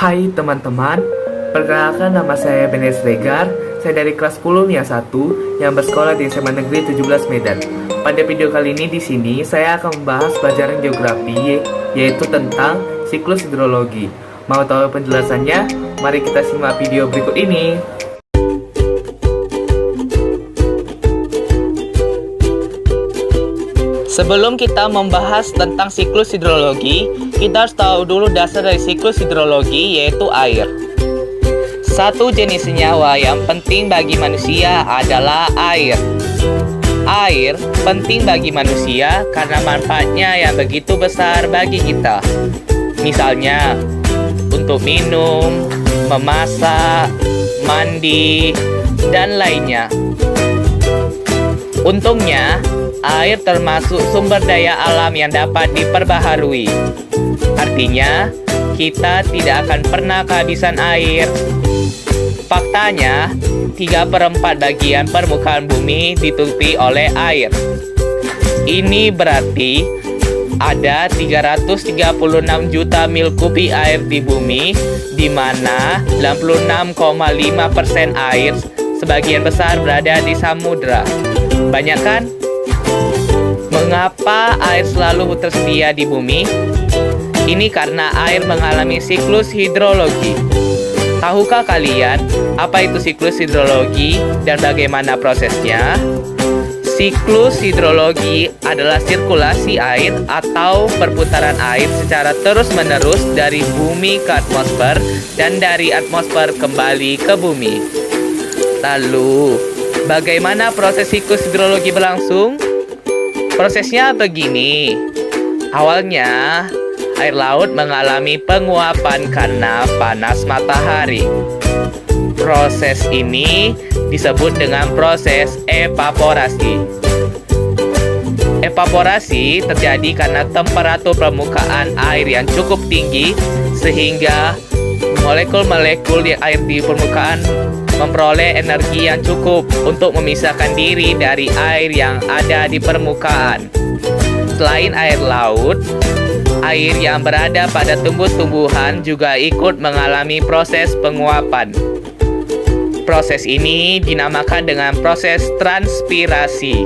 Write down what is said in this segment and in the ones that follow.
Hai teman-teman, perkenalkan nama saya Benes Regar. Saya dari kelas 10 MIA 1 yang bersekolah di SMA Negeri 17 Medan. Pada video kali ini di sini saya akan membahas pelajaran geografi yaitu tentang siklus hidrologi. Mau tahu penjelasannya? Mari kita simak video berikut ini. Sebelum kita membahas tentang siklus hidrologi, kita harus tahu dulu dasar dari siklus hidrologi, yaitu air. Satu jenis senyawa yang penting bagi manusia adalah air. Air penting bagi manusia karena manfaatnya yang begitu besar bagi kita. Misalnya, untuk minum, memasak, mandi, dan lainnya. Untungnya, air termasuk sumber daya alam yang dapat diperbaharui. Artinya, kita tidak akan pernah kehabisan air. Faktanya, 3/4 bagian permukaan bumi ditutupi oleh air. Ini berarti ada 336 juta mil kubik air di bumi, di mana 96,5% air sebagian besar berada di samudra. Banyak kan? Mengapa air selalu tersedia di bumi? Ini karena air mengalami siklus hidrologi. Tahukah kalian apa itu siklus hidrologi dan bagaimana prosesnya? Siklus hidrologi adalah sirkulasi air atau perputaran air secara terus-menerus dari bumi ke atmosfer dan dari atmosfer kembali ke bumi. Lalu, bagaimana proses siklus hidrologi berlangsung? Prosesnya begini. Awalnya, air laut mengalami penguapan karena panas matahari. Proses ini disebut dengan proses evaporasi. Evaporasi terjadi karena temperatur permukaan air yang cukup tinggi sehingga molekul-molekul air di permukaan memperoleh energi yang cukup untuk memisahkan diri dari air yang ada di permukaan. Selain air laut, air yang berada pada tumbuh-tumbuhan juga ikut mengalami proses penguapan. Proses ini dinamakan dengan proses transpirasi.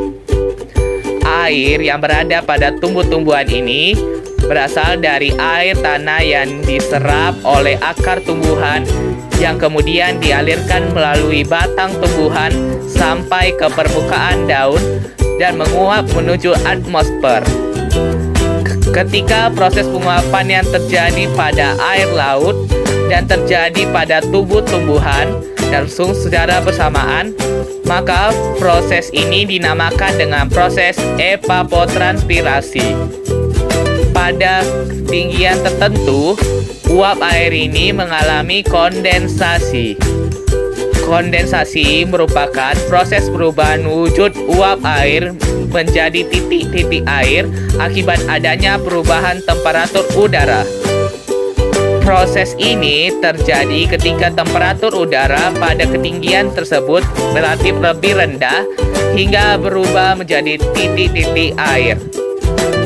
Air yang berada pada tumbuh-tumbuhan ini berasal dari air tanah yang diserap oleh akar tumbuhan yang kemudian dialirkan melalui batang tumbuhan sampai ke permukaan daun dan menguap menuju atmosfer. Ketika proses penguapan yang terjadi pada air laut dan terjadi pada tumbuh-tumbuhan berlangsung secara bersamaan, maka proses ini dinamakan dengan proses evapotranspirasi. Pada ketinggian tertentu, uap air ini mengalami kondensasi. Kondensasi merupakan proses perubahan wujud uap air menjadi titik-titik air akibat adanya perubahan temperatur udara. Proses ini terjadi ketika temperatur udara pada ketinggian tersebut relatif lebih rendah hingga berubah menjadi titik-titik air.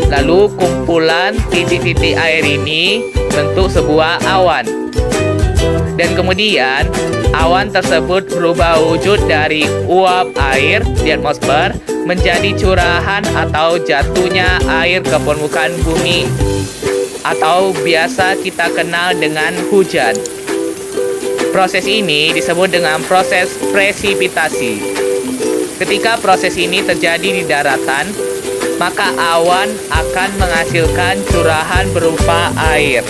Lalu kumpulan titik-titik air ini bentuk sebuah awan. Dan kemudian awan tersebut berubah wujud dari uap air di atmosfer menjadi curahan atau jatuhnya air ke permukaan bumi atau biasa kita kenal dengan hujan. Proses ini disebut dengan proses presipitasi. Ketika proses ini terjadi di daratan, maka awan akan menghasilkan curahan berupa air.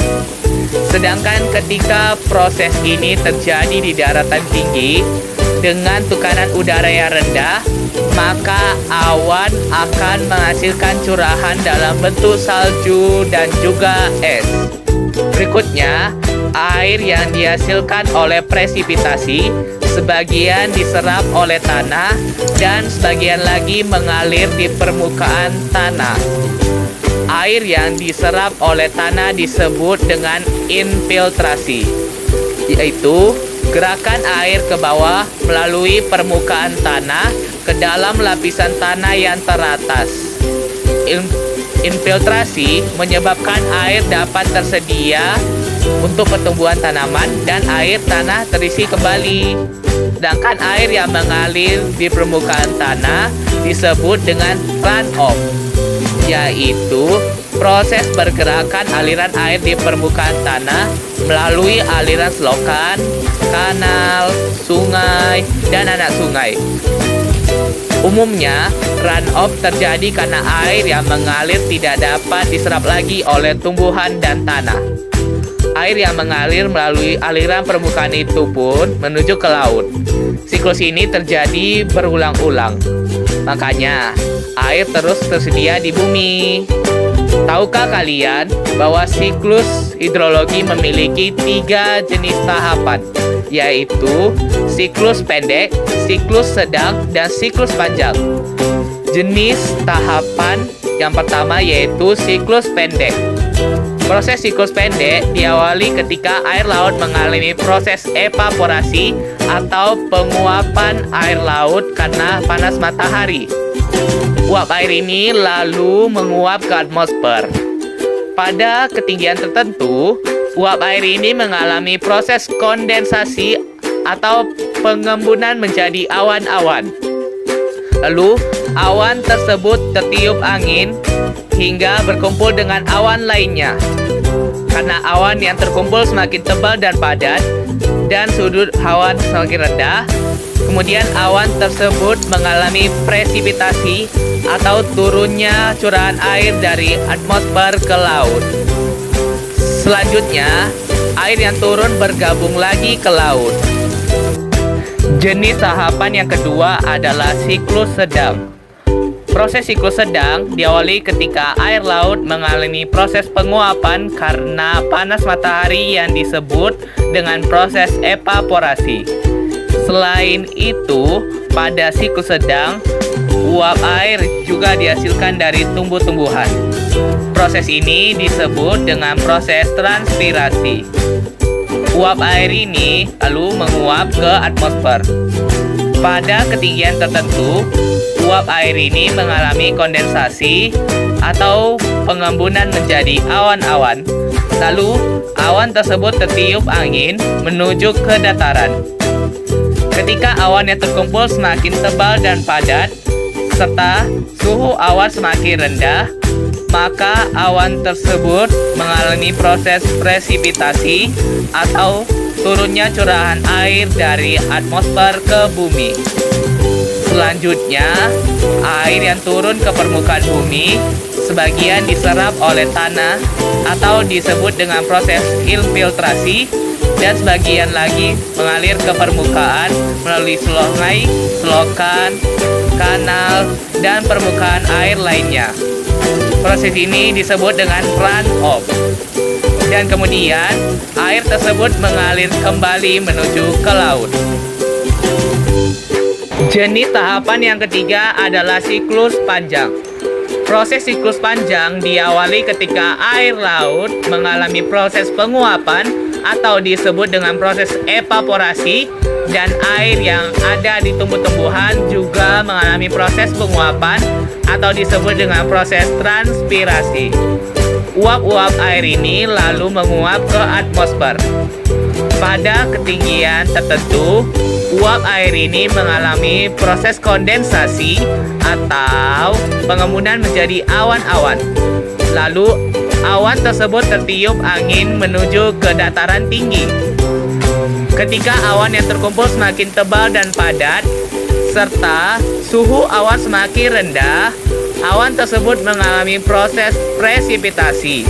Sedangkan ketika proses ini terjadi di daratan tinggi dengan tekanan udara yang rendah, maka awan akan menghasilkan curahan dalam bentuk salju dan juga es. Berikutnya, air yang dihasilkan oleh presipitasi sebagian diserap oleh tanah dan sebagian lagi mengalir di permukaan tanah. Air yang diserap oleh tanah disebut dengan infiltrasi, yaitu gerakan air ke bawah melalui permukaan tanah ke dalam lapisan tanah yang teratas. Infiltrasi menyebabkan air dapat tersedia untuk pertumbuhan tanaman dan air tanah terisi kembali. Sedangkan air yang mengalir di permukaan tanah disebut dengan runoff, yaitu proses pergerakan aliran air di permukaan tanah melalui aliran selokan, kanal, sungai, dan anak sungai. Umumnya, runoff terjadi karena air yang mengalir tidak dapat diserap lagi oleh tumbuhan dan tanah. Air yang mengalir melalui aliran permukaan itu pun menuju ke laut. Siklus ini terjadi berulang-ulang. Makanya, air terus tersedia di bumi. Tahukah kalian bahwa siklus hidrologi memiliki 3 jenis tahapan, yaitu siklus pendek, siklus sedang, dan siklus panjang? Jenis tahapan yang pertama yaitu siklus pendek. Proses siklus pendek diawali ketika air laut mengalami proses evaporasi atau penguapan air laut karena panas matahari. Uap air ini lalu menguap ke atmosfer. Pada ketinggian tertentu, uap air ini mengalami proses kondensasi atau pengembunan menjadi awan-awan. Lalu, awan tersebut tertiup angin hingga berkumpul dengan awan lainnya. Karena awan yang terkumpul semakin tebal dan padat, dan sudut awan semakin rendah, kemudian awan tersebut mengalami presipitasi atau turunnya curahan air dari atmosfer ke laut. Selanjutnya, air yang turun bergabung lagi ke laut. Jenis tahapan yang kedua adalah siklus sedang. Proses siklus sedang diawali ketika air laut mengalami proses penguapan karena panas matahari yang disebut dengan proses evaporasi. Selain itu, pada siklus sedang, uap air juga dihasilkan dari tumbuh-tumbuhan. Proses ini disebut dengan proses transpirasi. Uap air ini lalu menguap ke atmosfer. Pada ketinggian tertentu, uap air ini mengalami kondensasi atau pengembunan menjadi awan-awan. Lalu, awan tersebut tertiup angin menuju ke dataran. Ketika awan yang terkumpul semakin tebal dan padat, serta suhu awan semakin rendah, maka awan tersebut mengalami proses presipitasi atau turunnya curahan air dari atmosfer ke bumi. Selanjutnya, air yang turun ke permukaan bumi sebagian diserap oleh tanah atau disebut dengan proses infiltrasi, dan sebagian lagi mengalir ke permukaan melalui sungai, selokan, kanal, dan permukaan air lainnya. Proses ini disebut dengan runoff. Dan kemudian, air tersebut mengalir kembali menuju ke laut. Jenis tahapan yang ketiga adalah siklus panjang. Proses siklus panjang diawali ketika air laut mengalami proses penguapan atau disebut dengan proses evaporasi, dan air yang ada di tumbuh-tumbuhan juga mengalami proses penguapan atau disebut dengan proses transpirasi. Uap-uap air ini lalu menguap ke atmosfer. Pada ketinggian tertentu, uap air ini mengalami proses kondensasi atau pengembunan menjadi awan-awan. Lalu, awan tersebut tertiup angin menuju ke dataran tinggi. Ketika awan yang terkumpul semakin tebal dan padat, serta suhu awan semakin rendah, awan tersebut mengalami proses presipitasi.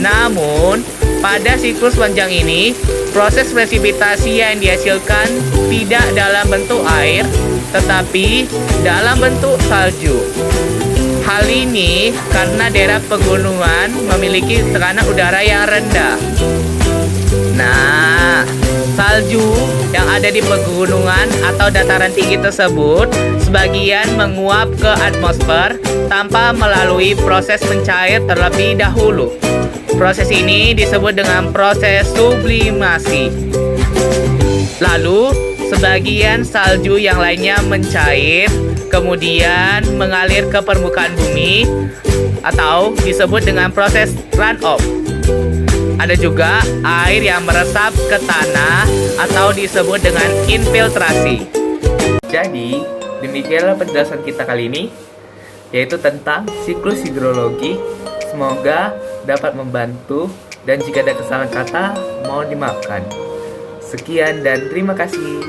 Namun, pada siklus panjang ini, proses presipitasi yang dihasilkan tidak dalam bentuk air, tetapi dalam bentuk salju. Hal ini karena daerah pegunungan memiliki tekanan udara yang rendah. Nah, salju yang ada di pegunungan atau dataran tinggi tersebut sebagian menguap ke atmosfer tanpa melalui proses mencair terlebih dahulu. Proses ini disebut dengan proses sublimasi. Lalu, sebagian salju yang lainnya mencair, kemudian mengalir ke permukaan bumi atau disebut dengan proses runoff. Ada juga air yang meresap ke tanah atau disebut dengan infiltrasi. Jadi, demikianlah penjelasan kita kali ini, yaitu tentang siklus hidrologi. Semoga dapat membantu, dan jika ada kesalahan kata, mohon dimaafkan. Sekian dan terima kasih.